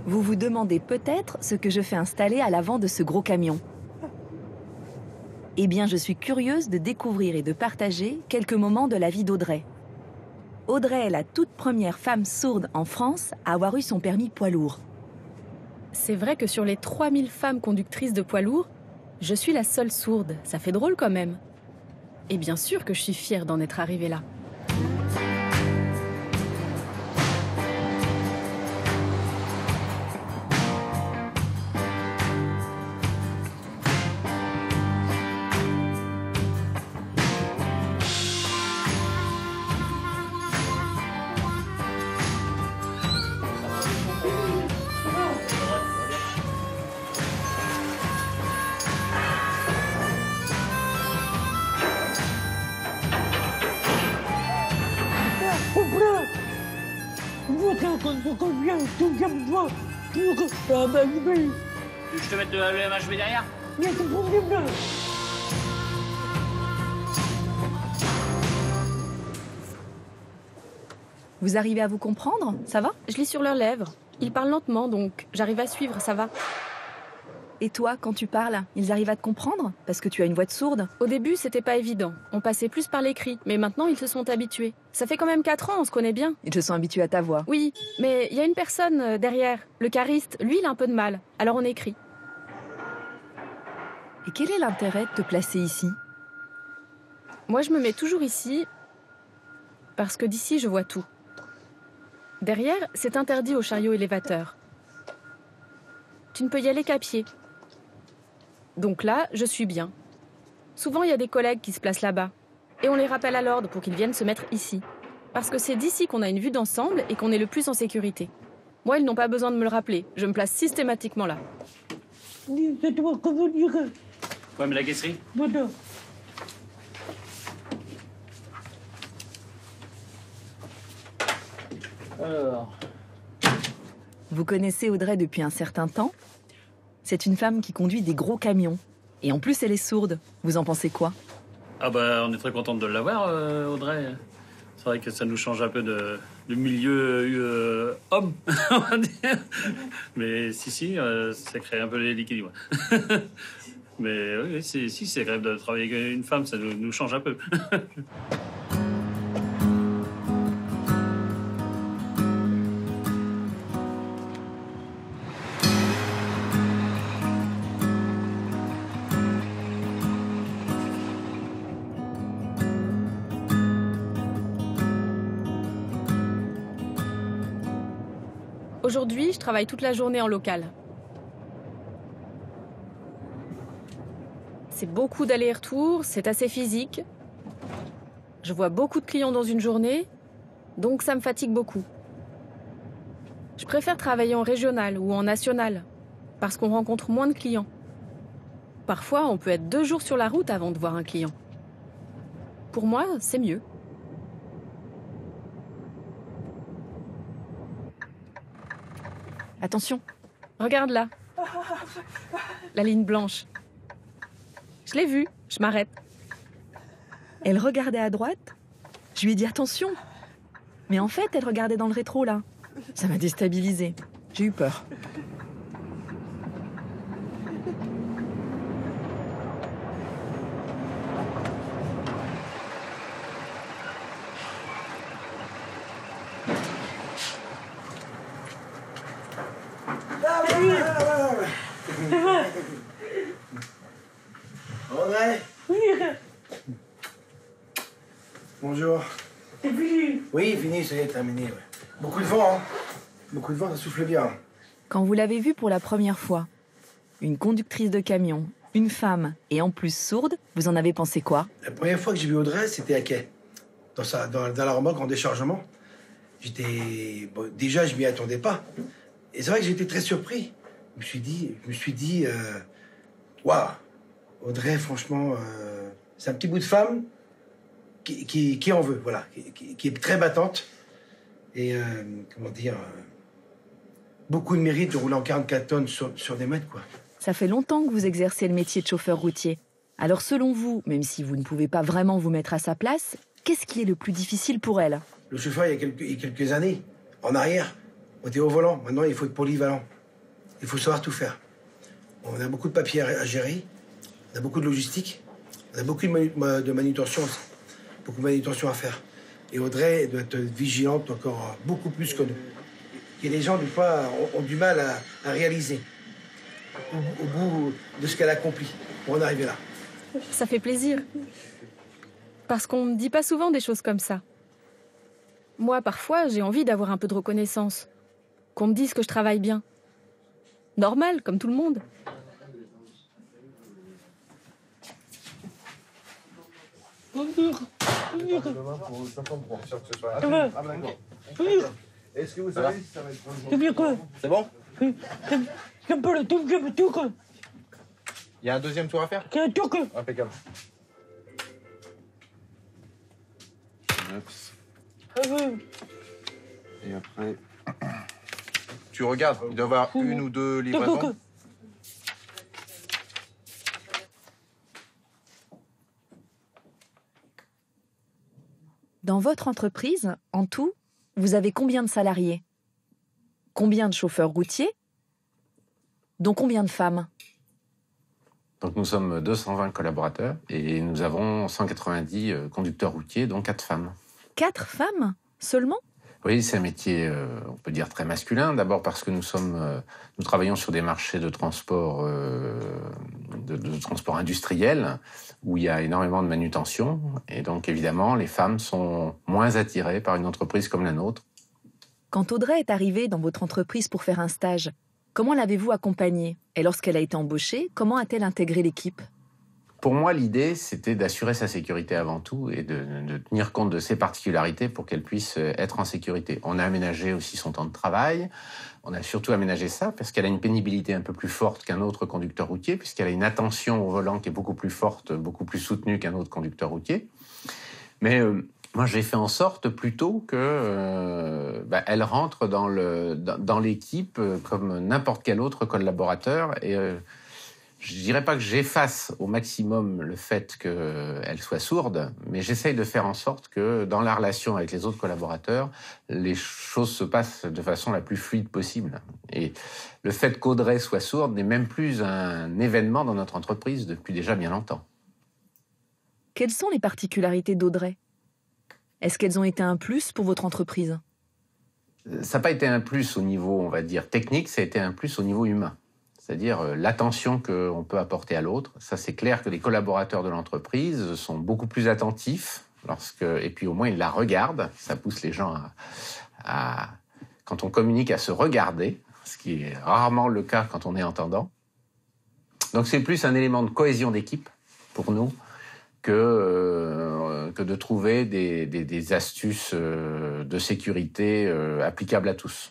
Vous vous demandez peut-être ce que je fais installer à l'avant de ce gros camion. Eh bien, je suis curieuse de découvrir et de partager quelques moments de la vie d'Audrey. Audrey est la toute première femme sourde en France à avoir eu son permis poids lourd. C'est vrai que sur les 3000 femmes conductrices de poids lourds, je suis la seule sourde. Ça fait drôle quand même. Et bien sûr que je suis fière d'en être arrivée là. Je te mette le MHB derrière? Vous arrivez à vous comprendre? Ça va? Je lis sur leurs lèvres. Ils parlent lentement, donc j'arrive à suivre, ça va. Et toi, quand tu parles, ils arrivent à te comprendre? Parce que tu as une voix de sourde. Au début, c'était pas évident. On passait plus par l'écrit, mais maintenant, ils se sont habitués. Ça fait quand même 4 ans, on se connaît bien. Ils se sont habitués à ta voix. Oui, mais il y a une personne derrière. Le cariste, lui, il a un peu de mal. Alors on écrit. Et quel est l'intérêt de te placer ici? Moi, je me mets toujours ici parce que d'ici, je vois tout. Derrière, c'est interdit aux chariots élévateurs. Tu ne peux y aller qu'à pied. Donc là, je suis bien. Souvent, il y a des collègues qui se placent là-bas. Et on les rappelle à l'ordre pour qu'ils viennent se mettre ici. Parce que c'est d'ici qu'on a une vue d'ensemble et qu'on est le plus en sécurité. Moi, ils n'ont pas besoin de me le rappeler. Je me place systématiquement là. Ouais, mais la caisserie? Alors... Vous connaissez Audrey depuis un certain temps? C'est une femme qui conduit des gros camions. Et en plus, elle est sourde. Vous en pensez quoi? Ah bah, on est très contente de l'avoir, Audrey. C'est vrai que ça nous change un peu de milieu homme, on va dire. Mais si, ça crée un peu l'équilibre. Mais oui, c'est agréable de travailler avec une femme, ça nous change un peu. Aujourd'hui, je travaille toute la journée en local. C'est beaucoup d'allers-retours, c'est assez physique. Je vois beaucoup de clients dans une journée, donc ça me fatigue beaucoup. Je préfère travailler en régional ou en national, parce qu'on rencontre moins de clients. Parfois, on peut être 2 jours sur la route avant de voir un client. Pour moi, c'est mieux. Attention. Regarde là. La ligne blanche. Je l'ai vue, je m'arrête. Elle regardait à droite. Je lui ai dit attention. Mais en fait, elle regardait dans le rétro là. Ça m'a déstabilisée. J'ai eu peur. Audrey. Bonjour. C'est fini. Oui, fini, ça y est, terminé. Ouais. Beaucoup de vent, hein. Beaucoup de vent, ça souffle bien. Quand vous l'avez vue pour la première fois, une conductrice de camion, une femme et en plus sourde, vous en avez pensé quoi? La première fois que j'ai vu Audrey, c'était à quai. Dans la remorque en déchargement. Déjà, je m'y attendais pas. Et c'est vrai que j'étais très surpris. Je me suis dit, waouh, Audrey, franchement, c'est un petit bout de femme qui en veut, voilà, qui est très battante. Et, comment dire, beaucoup de mérite de rouler en 44 tonnes sur des mètres, quoi. Ça fait longtemps que vous exercez le métier de chauffeur routier. Alors selon vous, même si vous ne pouvez pas vraiment vous mettre à sa place, qu'est-ce qui est le plus difficile pour elle? Le chauffeur, il y a quelques années, en arrière, on était au volant. Maintenant, il faut être polyvalent. il faut savoir tout faire. On a beaucoup de papiers à gérer, on a beaucoup de logistique, on a beaucoup de manutention aussi, beaucoup de manutention à faire. Et Audrey doit être vigilante encore beaucoup plus que nous. Et les gens, des fois, ont du mal à réaliser au bout de ce qu'elle accomplit pour en arriver là. Ça fait plaisir. Parce qu'on ne dit pas souvent des choses comme ça. Moi, parfois, j'ai envie d'avoir un peu de reconnaissance. Qu'on me dise que je travaille bien. Normal, comme tout le monde. Est-ce que vous savez si ça va être pour C'est bien quoi? C'est bon? J'aime pas le tout, j'aime tout quoi. Il y a un deuxième tour à faire? C'est un tout quoi. Impeccable. Et après... Tu regardes, il doit y avoir une ou deux livraisons. Dans votre entreprise, en tout, vous avez combien de salariés? Combien de chauffeurs routiers? Dont combien de femmes? Donc nous sommes 220 collaborateurs et nous avons 190 conducteurs routiers, dont 4 femmes. 4 femmes seulement? Oui, c'est un métier, on peut dire, très masculin. D'abord parce que nous travaillons sur des marchés de transport, de transport industriel, où il y a énormément de manutention. Et donc, évidemment, les femmes sont moins attirées par une entreprise comme la nôtre. Quand Audrey est arrivée dans votre entreprise pour faire un stage, comment l'avez-vous accompagnée? Et lorsqu'elle a été embauchée, comment a-t-elle intégré l'équipe? Pour moi, l'idée, c'était d'assurer sa sécurité avant tout et de tenir compte de ses particularités pour qu'elle puisse être en sécurité. On a aménagé aussi son temps de travail. On a surtout aménagé ça parce qu'elle a une pénibilité un peu plus forte qu'un autre conducteur routier, puisqu'elle a une attention au volant qui est beaucoup plus forte, beaucoup plus soutenue qu'un autre conducteur routier. Mais moi, j'ai fait en sorte plutôt que elle rentre dans l'équipe comme n'importe quel autre collaborateur et je dirais pas que j'efface au maximum le fait qu'elle soit sourde, mais j'essaye de faire en sorte que dans la relation avec les autres collaborateurs, les choses se passent de façon la plus fluide possible. Et le fait qu'Audrey soit sourde n'est même plus un événement dans notre entreprise depuis déjà bien longtemps. Quelles sont les particularités d'Audrey? Est-ce qu'elles ont été un plus pour votre entreprise? Ça n'a pas été un plus au niveau, on va dire, technique, ça a été un plus au niveau humain. C'est-à-dire l'attention qu'on peut apporter à l'autre. Ça, c'est clair que les collaborateurs de l'entreprise sont beaucoup plus attentifs et puis au moins ils la regardent. Ça pousse les gens quand on communique, à se regarder, ce qui est rarement le cas quand on est entendant. Donc c'est plus un élément de cohésion d'équipe pour nous que de trouver des astuces de sécurité applicables à tous.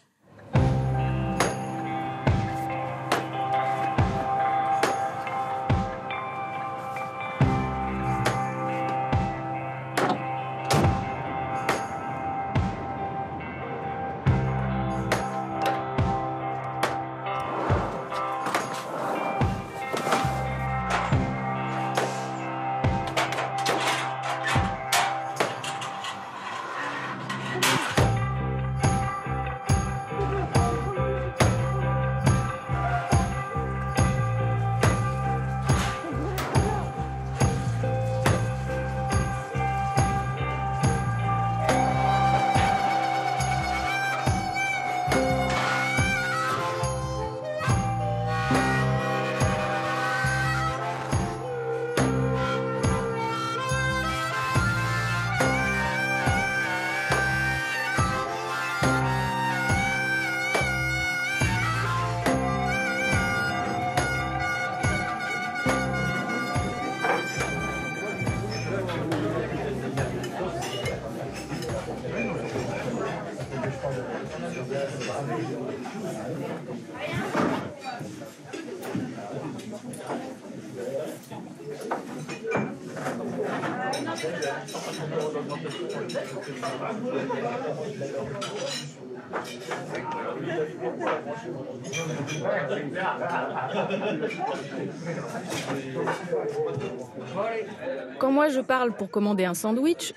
Quand moi je parle pour commander un sandwich,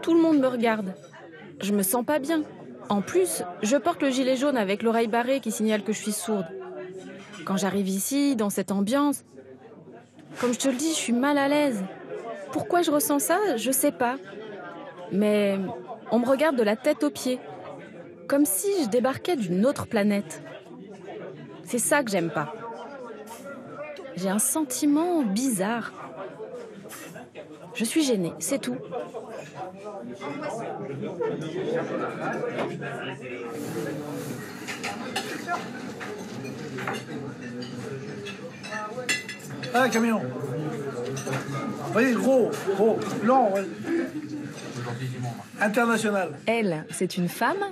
tout le monde me regarde. Je me sens pas bien. En plus, je porte le gilet jaune avec l'oreille barrée qui signale que je suis sourde. Quand j'arrive ici, dans cette ambiance, comme je te le dis, je suis mal à l'aise. Pourquoi je ressens ça, je sais pas. Mais on me regarde de la tête aux pieds, comme si je débarquais d'une autre planète. C'est ça que j'aime pas. J'ai un sentiment bizarre. Je suis gênée, c'est tout. Ah, camion. Oui, gros, long, ouais. International. Elle, c'est une femme.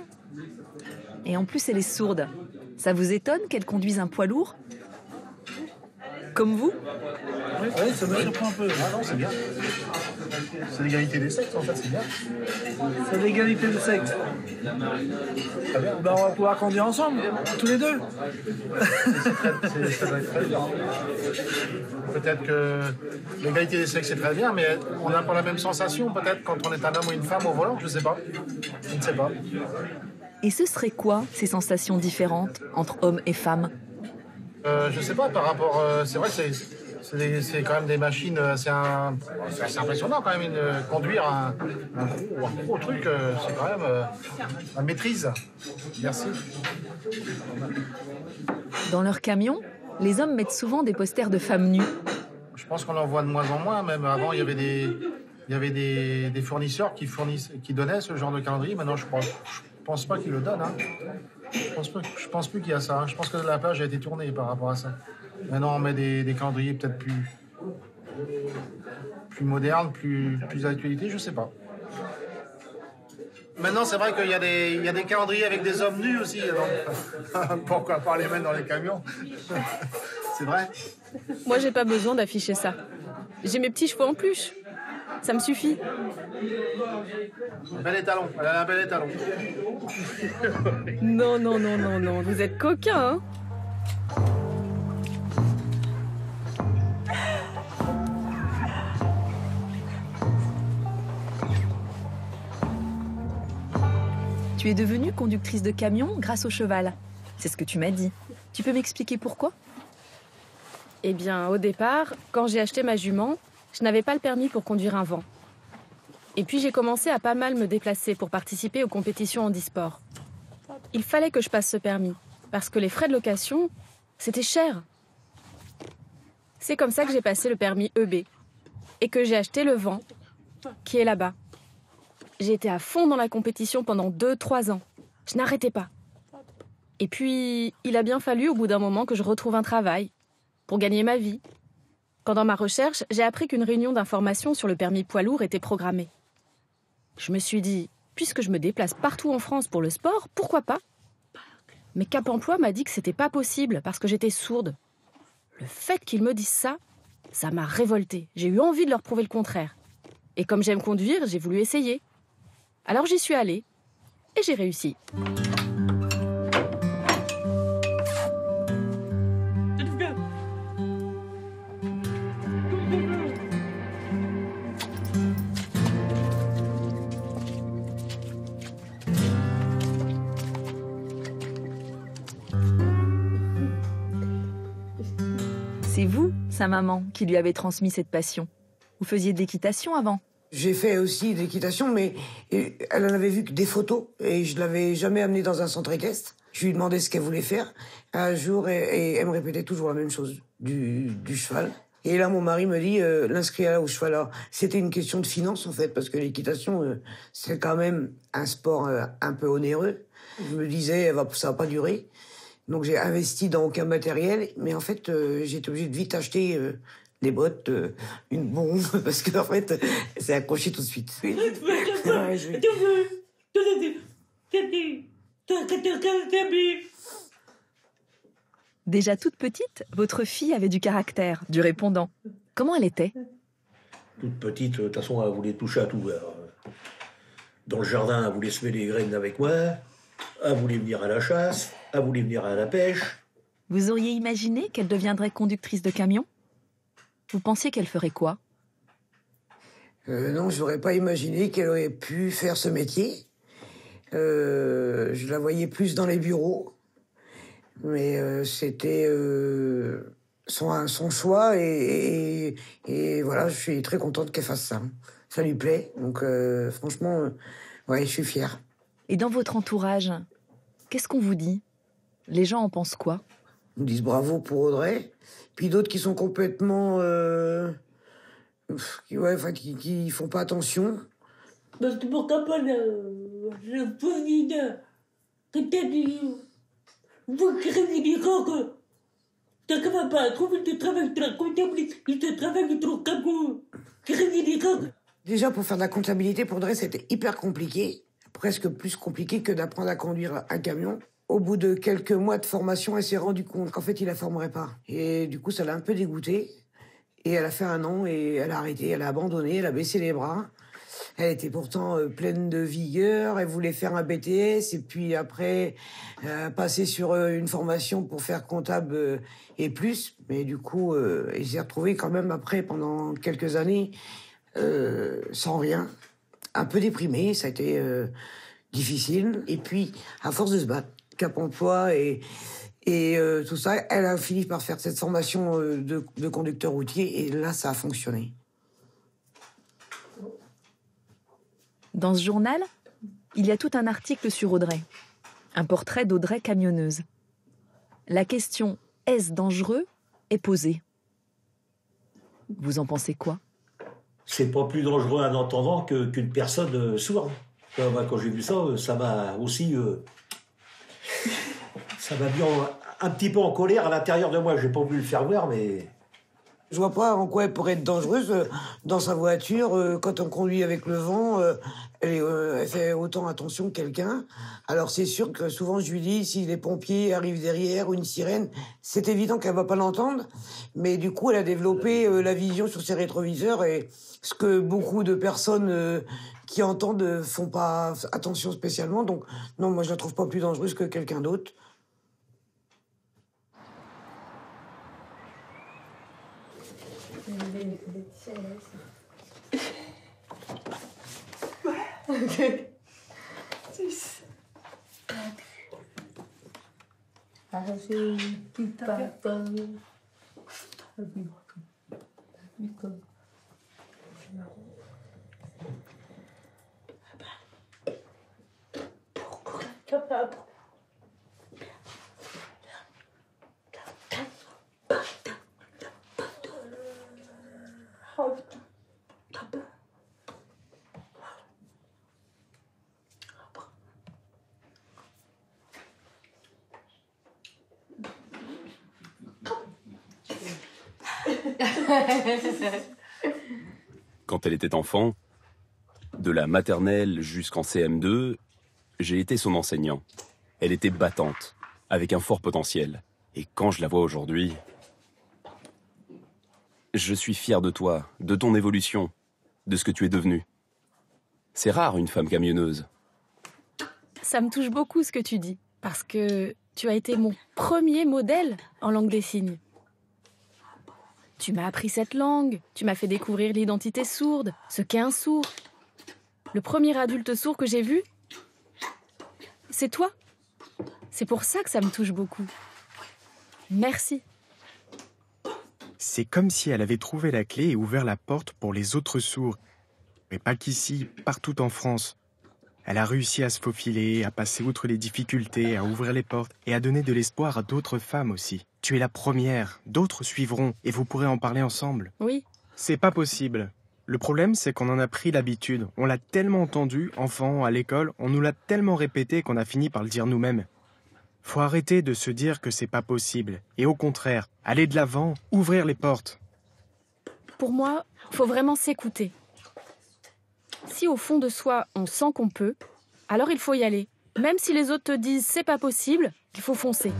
Et en plus, elle est sourde. Ça vous étonne qu'elle conduise un poids lourd? Comme vous? Oui, ça me surprend un peu. Ah non, c'est bien. C'est l'égalité des sexes, en fait, c'est bien. C'est l'égalité de sexe. Très bien. Ben, on va pouvoir conduire ensemble, tous les deux. Ça doit être très bien. Peut-être que l'égalité des sexes, c'est très bien, mais on n'a pas la même sensation, peut-être, quand on est un homme ou une femme au volant, je sais pas. Je ne sais pas. Et ce serait quoi, ces sensations différentes entre hommes et femmes? Je sais pas, par rapport... c'est vrai que c'est quand même des machines assez impressionnant quand même. Conduire un gros truc, c'est quand même la maîtrise. Merci. Dans leur camion, les hommes mettent souvent des posters de femmes nues. Je pense qu'on en voit de moins en moins. Même avant, il y avait des fournisseurs qui donnaient ce genre de calendrier. Maintenant, je pense pas qu'ils le donnent. Hein. Je pense plus qu'il y a ça. Hein. Je pense que la page a été tournée par rapport à ça. Maintenant, on met des calendriers peut-être plus modernes, plus d'actualité, je sais pas. Maintenant, c'est vrai qu'il y a des calendriers avec des hommes nus aussi. Donc, pourquoi pas les mettre dans les camions? C'est vrai. Moi, j'ai pas besoin d'afficher ça. J'ai mes petits cheveux en plus. Ça me suffit. Bel étalon. Elle a un bel étalon. Non. Vous êtes coquins, hein? Tu es devenue conductrice de camion grâce au cheval. C'est ce que tu m'as dit. Tu peux m'expliquer pourquoi? Eh bien, au départ, quand j'ai acheté ma jument, je n'avais pas le permis pour conduire un vent. Et puis j'ai commencé à pas mal me déplacer pour participer aux compétitions handisport. Il fallait que je passe ce permis, parce que les frais de location, c'était cher. C'est comme ça que j'ai passé le permis EB, et que j'ai acheté le vent, qui est là-bas. J'ai été à fond dans la compétition pendant 2-3 ans. Je n'arrêtais pas. Et puis, il a bien fallu au bout d'un moment que je retrouve un travail, pour gagner ma vie. Pendant ma recherche, j'ai appris qu'une réunion d'information sur le permis poids lourd était programmée. Je me suis dit, puisque je me déplace partout en France pour le sport, pourquoi pas? Mais Cap Emploi m'a dit que c'était pas possible parce que j'étais sourde. Le fait qu'ils me disent ça, ça m'a révoltée. J'ai eu envie de leur prouver le contraire. Et comme j'aime conduire, j'ai voulu essayer. Alors j'y suis allée et j'ai réussi. C'est vous, sa maman, qui lui avez transmis cette passion. Vous faisiez de l'équitation avant? J'ai fait aussi de l'équitation, mais elle en avait vu que des photos et je l'avais jamais amenée dans un centre équestre. Je lui demandais ce qu'elle voulait faire. Un jour, et elle me répétait toujours la même chose, du cheval. Et là, mon mari me dit, l'inscrire au cheval. Alors, c'était une question de finance, en fait, parce que l'équitation, c'est quand même un sport un peu onéreux. Je me disais, ça va pas durer. Donc, j'ai investi dans aucun matériel. Mais en fait, j'ai été obligée de vite acheter des bottes, une bombe, parce qu'en fait, c'est accroché tout de suite. Déjà toute petite, votre fille avait du caractère, du répondant. Comment elle était? Toute petite, de toute façon, elle voulait toucher à tout. Dans le jardin, elle voulait semer les graines avec moi. Elle voulait venir à la chasse. Elle voulait venir à la pêche. Vous auriez imaginé qu'elle deviendrait conductrice de camion? Vous pensiez qu'elle ferait quoi? Non, je n'aurais pas imaginé qu'elle aurait pu faire ce métier. Je la voyais plus dans les bureaux. Mais c'était son choix et voilà, je suis très contente qu'elle fasse ça. Ça lui plaît, donc franchement, ouais, je suis fière. Et dans votre entourage, qu'est-ce qu'on vous dit? Les gens en pensent quoi? Ils me disent bravo pour Audrey, puis d'autres qui sont complètement... qui font pas attention. Parce que pourquoi pas le président que t'as dit, vous créez des que t'as quand même pas trouvé de travail de la comptabilité, il te travaille trop comme créer des coques. Déjà, pour faire de la comptabilité, pour Audrey, c'était hyper compliqué, presque plus compliqué que d'apprendre à conduire un camion. Au bout de quelques mois de formation, elle s'est rendue compte qu'en fait, il la formerait pas. Et du coup, ça l'a un peu dégoûtée. Et elle a fait 1 an et elle a arrêté, elle a abandonné, elle a baissé les bras. Elle était pourtant pleine de vigueur, elle voulait faire un BTS et puis après passer sur une formation pour faire comptable et plus. Mais du coup, elle s'est retrouvée quand même après, pendant quelques années, sans rien, un peu déprimée, ça a été difficile. Et puis, à force de se battre, Cap Emploi et tout ça, elle a fini par faire cette formation de conducteur routier et là, ça a fonctionné. Dans ce journal, il y a tout un article sur Audrey. Un portrait d'Audrey camionneuse. La question « Est-ce dangereux ?» est posée. Vous en pensez quoi? C'est pas plus dangereux un entendant qu'une personne sourde. Quand j'ai vu ça, ça m'a aussi... ça m'a mis un petit peu en colère à l'intérieur de moi. J'ai pas voulu le faire voir, mais... Je vois pas en quoi elle pourrait être dangereuse dans sa voiture. Quand on conduit avec le vent, elle fait autant attention que quelqu'un. Alors c'est sûr que souvent je lui dis, si les pompiers arrivent derrière ou une sirène, c'est évident qu'elle va pas l'entendre. Mais du coup, elle a développé la vision sur ses rétroviseurs et ce que beaucoup de personnes qui entendent font pas attention spécialement. Donc non, moi je la trouve pas plus dangereuse que quelqu'un d'autre. Quand elle était enfant, de la maternelle jusqu'en CM2, j'ai été son enseignant. Elle était battante, avec un fort potentiel. Et quand je la vois aujourd'hui, je suis fier de toi, de ton évolution, de ce que tu es devenue. C'est rare une femme camionneuse. Ça me touche beaucoup ce que tu dis, parce que tu as été mon premier modèle en langue des signes. Tu m'as appris cette langue, tu m'as fait découvrir l'identité sourde, ce qu'est un sourd. Le premier adulte sourd que j'ai vu, c'est toi. C'est pour ça que ça me touche beaucoup. Merci. C'est comme si elle avait trouvé la clé et ouvert la porte pour les autres sourds. Mais pas qu'ici, partout en France. Elle a réussi à se faufiler, à passer outre les difficultés, à ouvrir les portes et à donner de l'espoir à d'autres femmes aussi. Tu es la première, d'autres suivront et vous pourrez en parler ensemble. Oui. C'est pas possible. Le problème, c'est qu'on en a pris l'habitude. On l'a tellement entendu, enfant, à l'école, on nous l'a tellement répété qu'on a fini par le dire nous-mêmes. Faut arrêter de se dire que c'est pas possible. Et au contraire, aller de l'avant, ouvrir les portes. Pour moi, faut vraiment s'écouter. Si au fond de soi, on sent qu'on peut, alors il faut y aller. Même si les autres te disent c'est pas possible, il faut foncer.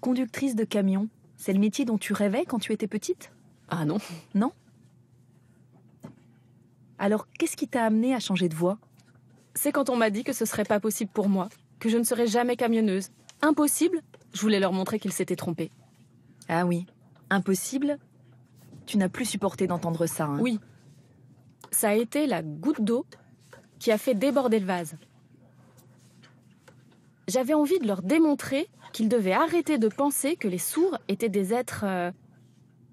Conductrice de camion, c'est le métier dont tu rêvais quand tu étais petite? Ah non. Non? Alors, qu'est-ce qui t'a amené à changer de voie? C'est quand on m'a dit que ce serait pas possible pour moi, que je ne serais jamais camionneuse. Impossible, je voulais leur montrer qu'ils s'étaient trompés. Ah oui, impossible? Tu n'as plus supporté d'entendre ça, hein? Oui. Ça a été la goutte d'eau qui a fait déborder le vase. J'avais envie de leur démontrer qu'ils devaient arrêter de penser que les sourds étaient des êtres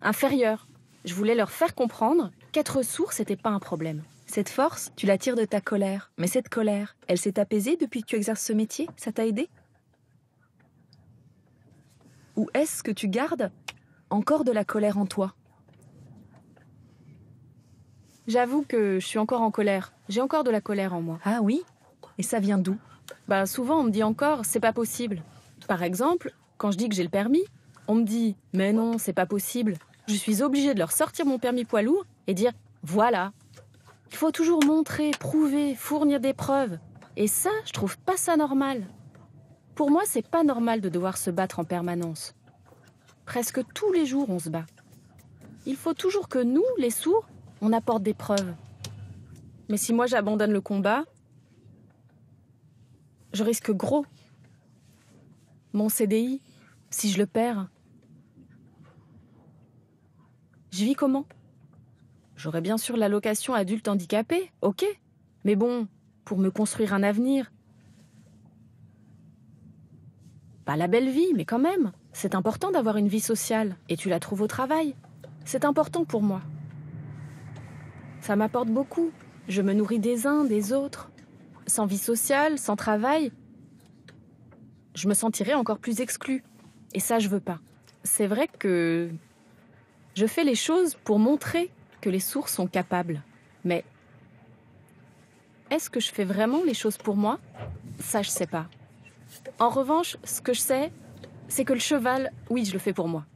inférieurs. Je voulais leur faire comprendre qu'être sourd, c'était pas un problème. Cette force, tu la tires de ta colère. Mais cette colère, elle s'est apaisée depuis que tu exerces ce métier? Ça t'a aidé? Ou est-ce que tu gardes encore de la colère en toi? J'avoue que je suis encore en colère. J'ai encore de la colère en moi. Ah oui? Et ça vient d'où? Bah souvent on me dit encore, c'est pas possible. Par exemple, quand je dis que j'ai le permis, on me dit, mais non, c'est pas possible. Je suis obligée de leur sortir mon permis poids lourd et dire, voilà. Il faut toujours montrer, prouver, fournir des preuves. Et ça, je trouve pas ça normal. Pour moi, c'est pas normal de devoir se battre en permanence. Presque tous les jours, on se bat. Il faut toujours que nous, les sourds, on apporte des preuves. Mais si moi j'abandonne le combat, je risque gros. Mon CDI, si je le perds, je vis comment? J'aurai bien sûr l'allocation adulte handicapé, ok. Mais bon, pour me construire un avenir. Pas la belle vie, mais quand même. C'est important d'avoir une vie sociale. Et tu la trouves au travail. C'est important pour moi. Ça m'apporte beaucoup. Je me nourris des uns, des autres. Sans vie sociale, sans travail, je me sentirais encore plus exclue. Et ça, je veux pas. C'est vrai que je fais les choses pour montrer que les sourds sont capables. Mais est-ce que je fais vraiment les choses pour moi? Ça, je sais pas. En revanche, ce que je sais, c'est que le cheval, oui, je le fais pour moi.